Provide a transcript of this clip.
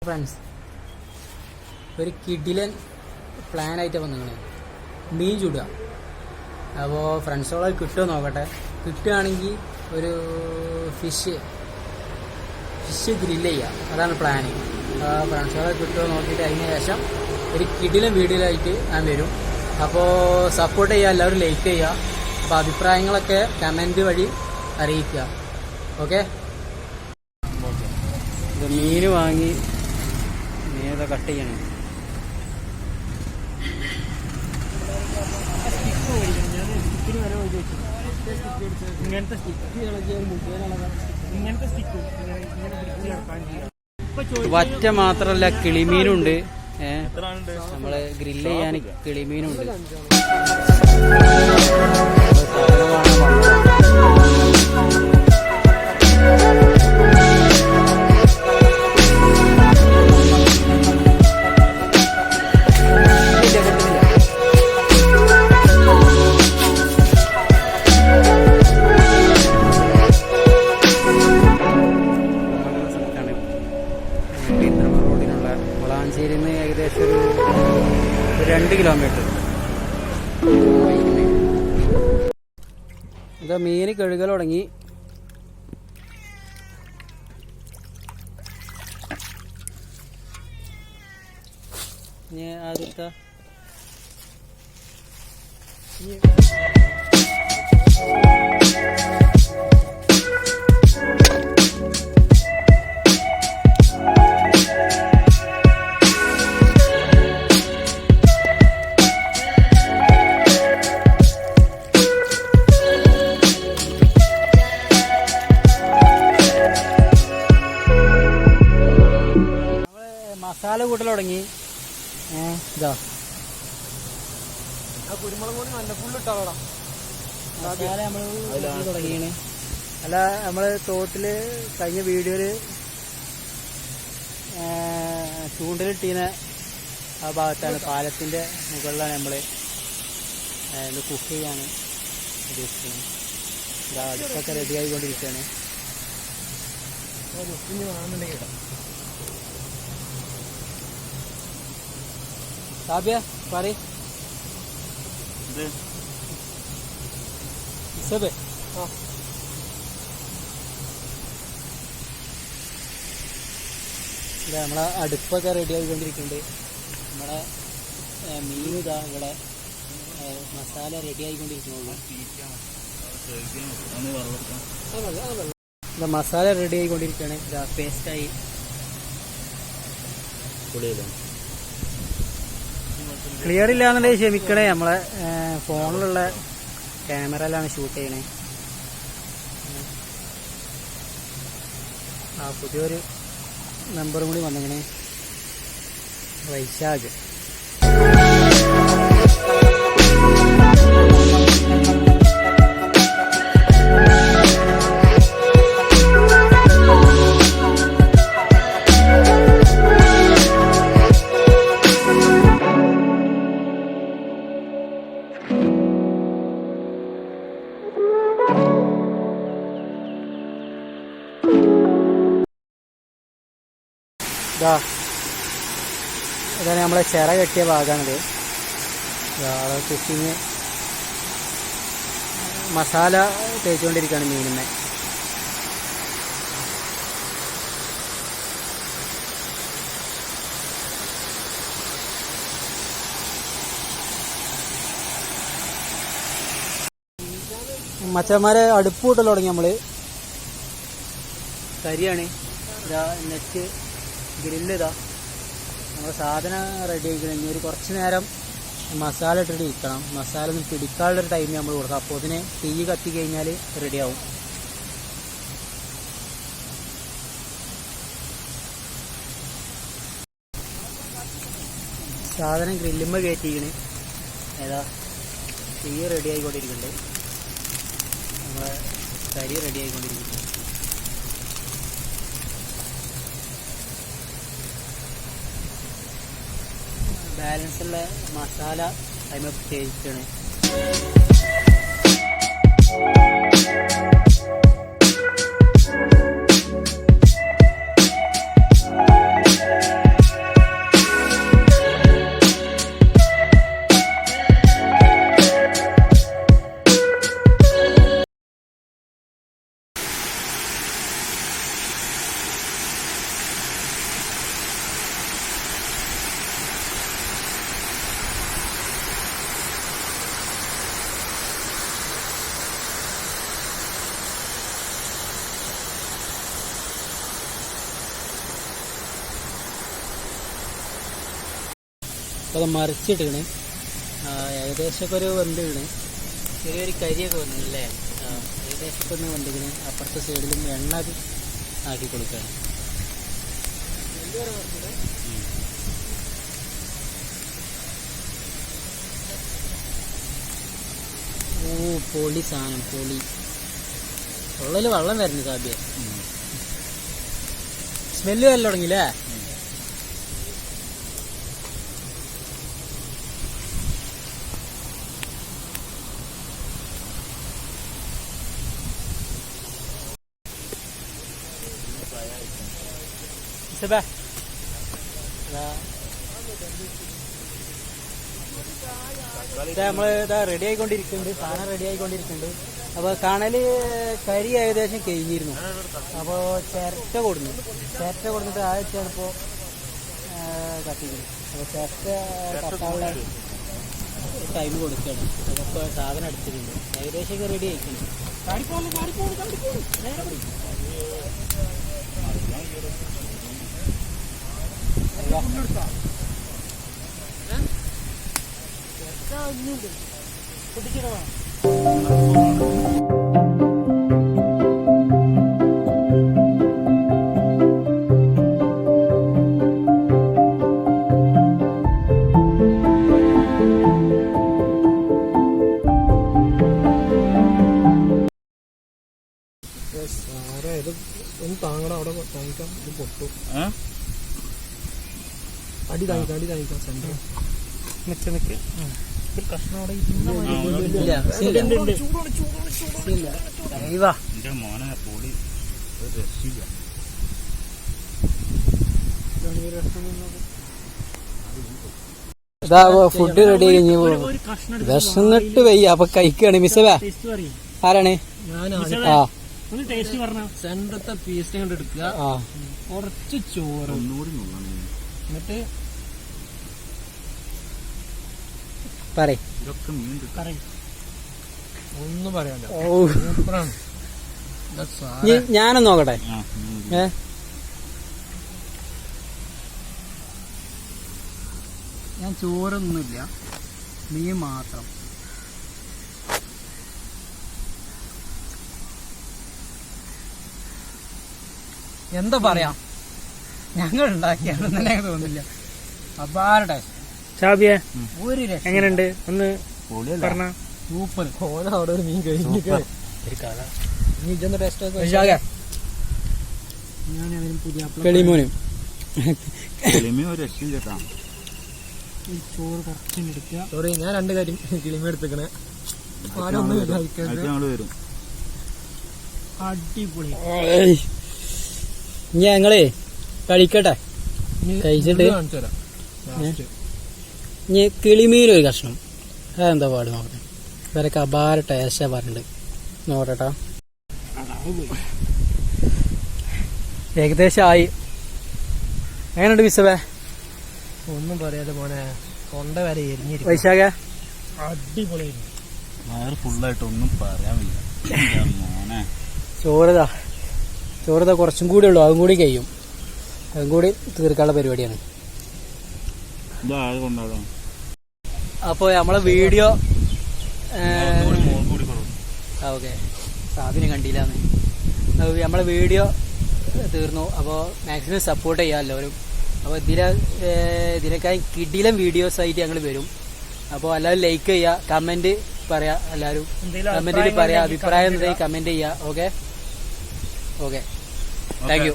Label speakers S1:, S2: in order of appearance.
S1: Friends, ഒരു കിടിലൻ പ്ലാനായിട്ട് വന്നിങ്ങനെ മീൻ ചുടുക. അപ്പോൾ ഫ്രണ്ട്സോളെ കിട്ടുമോ നോക്കട്ടെ. കിട്ടുകയാണെങ്കിൽ ഒരു ഫിഷ് ഗ്രില്ല് ചെയ്യുക, അതാണ് പ്ലാന്. ഫ്രണ്ട്സോളെ കിട്ടുമോ നോക്കിയിട്ട് അതിന് ശേഷം ഒരു കിടിലൻ വീഡിയോയിലായിട്ട് ഞാൻ വരും. അപ്പോൾ സപ്പോർട്ട് ചെയ്യുക, എല്ലാവരും ലൈക്ക് ചെയ്യുക. അപ്പോൾ അഭിപ്രായങ്ങളൊക്കെ കമൻറ്റ് വഴി അറിയിക്കുക. ഓക്കെ, മീൻ വാങ്ങി മീനൊക്കെ കട്ട് ചെയ്യണം. വറ്റ മാത്രല്ല കിളിമീനുണ്ട്. നമ്മള് ഗ്രില്ല് ചെയ്യാൻ കിളിമീനുണ്ട്. വളാഞ്ചേരിയിൽ നിന്ന് ഏകദേശം ഒരു 2 കിലോമീറ്റർ. ഇതാ മീൻ കഴുകൽ തുടങ്ങി. ആദ്യത്തെ മസാല കൂട്ടൽ തുടങ്ങി. ഇതാ കുരുമുളക് പൊടി നല്ല ഫുള്ള് ഇട്ടാളോടാ. മസാല നമ്മൾ തുടങ്ങിയാണ്. അല്ല, നമ്മള് തോട്ടില് കഴിഞ്ഞ വീഡിയോയില് ചൂണ്ടലിട്ടീന ആ ഭാഗത്താണ്, പാലത്തിന്റെ മുകളിലാണ് നമ്മള് കുക്ക് ചെയ്യാന് ഉദ്ദേശിക്കുന്നത്. ഇതാ അടുപ്പൊക്കെ റെഡി ആയിക്കൊണ്ടിരിക്കുകയാണ്. സാബിയ പറയ്. നമ്മളെ അടുപ്പൊക്കെ റെഡി ആയിക്കൊണ്ടിരിക്കുന്നുണ്ട്. നമ്മളെ മീൻ ഇതാ ഇവിടെ മസാല റെഡി ആയിക്കൊണ്ടിരിക്കുന്നുള്ളൂ. മസാല റെഡി ആയിക്കൊണ്ടിരിക്കുകയാണ്. ഇതാ പേസ്റ്റായി. ക്ലിയർ ഇല്ലാന്നുണ്ടെങ്കിൽ ക്ഷമിക്കണേ. നമ്മളെ ഫോണിലുള്ള ക്യാമറയിലാണ് ഷൂട്ട് ചെയ്യണേ. പുതിയൊരു നമ്പറും കൂടി വന്നിങ്ങനെ, വൈശാഖ്. ഇതാണ് നമ്മളെ ചിറ കെട്ടിയ ഭാഗമാണിത്. കുക്കിങ് മസാല തേച്ചുകൊണ്ടിരിക്കുകയാണ് മീനിനെ. മച്ചന്മാരെ അടുപ്പ് കൂട്ടൽ തുടങ്ങി. നമ്മള് കരിയാണ്. ഇതാ നെറ്റ് ഗ്രില്ല്. ഇതാ നമ്മുടെ സാധനം റെഡി ആയിക്കണം. ഇനി ഒരു കുറച്ച് നേരം മസാല ഇട്ടിട്ട് ഇരിക്കണം. മസാല ഒന്ന് പിടിക്കാനുള്ളൊരു ടൈം നമ്മൾ കൊടുക്കാം. അപ്പോൾ അതിന് തീ കത്തി കഴിഞ്ഞാൽ റെഡിയാവും. സാധനം ഗ്രില്ലുമ്പോൾ കയറ്റിക്കണ്. ഏതാ തീ റെഡി ആയിക്കൊണ്ടിരിക്കുന്നുണ്ട്. നമ്മളെ കരി റെഡി ആയിക്കൊണ്ടിരിക്കുന്നു. ബാലൻസ് ഉള്ള മസാല അതിന് തേച്ചിട്ടാണ്. അപ്പോൾ അത് മറിച്ചിട്ടാണ് ഏകദേശമൊക്കെ ഒരു വെന്തിണ്. ചെറിയൊരു കരിയൊക്കെ വന്നില്ലേ? ഏകദേശമൊക്കെ ഒന്ന് വെന്തിന്. അപ്പുറത്തെ സൈഡിലും എണ്ണ ആക്കി കൊടുക്കുകയാണ്. ഓ പൊളി സാധനം, പൊളി. ഉള്ളിൽ വെള്ളം വരുന്നു സാബിയ. സ്മെല്ല് വരൽ തുടങ്ങിയില്ലേ? നമ്മള് ഇതാ റെഡി ആയിക്കൊണ്ടിരിക്കുന്നുണ്ട്, സാധനം റെഡി ആയിക്കൊണ്ടിരിക്കുന്നുണ്ട്. അപ്പൊ കാണല് കരി ഏകദേശം കഴിഞ്ഞിരുന്നു. അപ്പോ ചിരട്ട കൊടുത്തിട്ട് ആഴ്ചയാണ് ഇപ്പോ കത്തിക്കുന്നത്. അപ്പൊ ചിരട്ട കത്താനുള്ള ടൈം കൊടുക്കുകയാണ്. അതൊക്കെ സാധനം എടുത്തിട്ടുണ്ട്, ഏകദേശം ഒക്കെ റെഡി ആയിട്ടുണ്ട്.
S2: ഒന്ന് താങ്ങണം, അവിടെ താങ്ങിക്കാം. ഇത് പൊട്ടു. അടി താങ്ങിക്കാം സെന്റർ. നിക്ക് കഷ്ണം അവിടെ
S1: ഫുഡ് റെഡി കഴിഞ്ഞ് വിശന്നിട്ട് വയ്യ. അപ്പൊ കഴിക്കാണ്. മിസ്സേ ആരാണ്? ആ സെന്ററത്തെ പീസ് കൊണ്ട് എടുക്കുക. കുറച്ച് ചോറ് എന്നിട്ട്
S2: ഒന്നും പറയാനില്ല.
S1: ഞാനൊന്ന് നോക്കട്ടെ. ഞാൻ ചോറൊന്നുമില്ല, മീൻ മാത്രം. എന്താ പറയാ, ഞങ്ങൾ ഉണ്ടാക്കിയാണെന്ന് തന്നെ തോന്നില്ല. അപാര ടേസ്റ്റ്. ഷാബിയെ ഒരു രസം. എങ്ങനെയുണ്ട് ഒന്ന് പറഞ്ഞ? സൂപ്പർ. അവിടെ ഒരു മീൻ കഴിഞ്ഞ ടേസ്റ്റ്. ഞാനവരും പുതിയ കളിമോനും ചോറ് കുറച്ചും എടുക്കുക.
S2: സോറി, ഞാൻ 2 കാര്യം കിളിമ എടുത്തേക്കണേ.
S1: അടിപൊളി. ഞങ്ങളേ കഴിക്കട്ടെ, കഴിച്ചിട്ട് ഇനി കിളിമീനൊരു കഷ്ണം. അതെന്താ പാട് നോക്കട്ടെ. ഇവരൊക്കെ അപാര ടേസ്റ്റാ പറഞ്ഞിട്ട് നോക്കട്ടാ. ഏകദേശം ആയി. എങ്ങനെയുണ്ട് മിസ്സേ?
S2: ഒന്നും പറയാതെ മോനെ, തൊണ്ട വരെ എരിഞ്ഞിരിക്കും.
S1: വൈശാഖ
S2: അടിപൊളിയായിരുന്നു.
S3: ഫുള്ളായിട്ടൊന്നും പറയാമില്ല.
S1: ചോറിതാ കുറച്ചും കൂടി ഉള്ളു, അതും കൂടി കഴിയും. അതും കൂടി തീർക്കാനുള്ള പരിപാടിയാണ്. അപ്പൊ നമ്മളെ വീഡിയോ ഓക്കെ സാബിനെ കണ്ടില്ലാന്ന്. നമ്മളെ വീഡിയോ തീർന്നു. അപ്പോൾ മാക്സിമം സപ്പോർട്ട് ചെയ്യാം എല്ലാവരും. അപ്പോൾ ഇതിനേക്കാൾ കിടിലം വീഡിയോസ് ആയിട്ട് ഞങ്ങൾ വരും. അപ്പോൾ എല്ലാവരും ലൈക്ക് ചെയ്യുക, കമന്റ് പറയാ. എല്ലാവരും കമന്റിൽ പറയാ, അഭിപ്രായം കമന്റ് ചെയ്യുക. Okay thank you.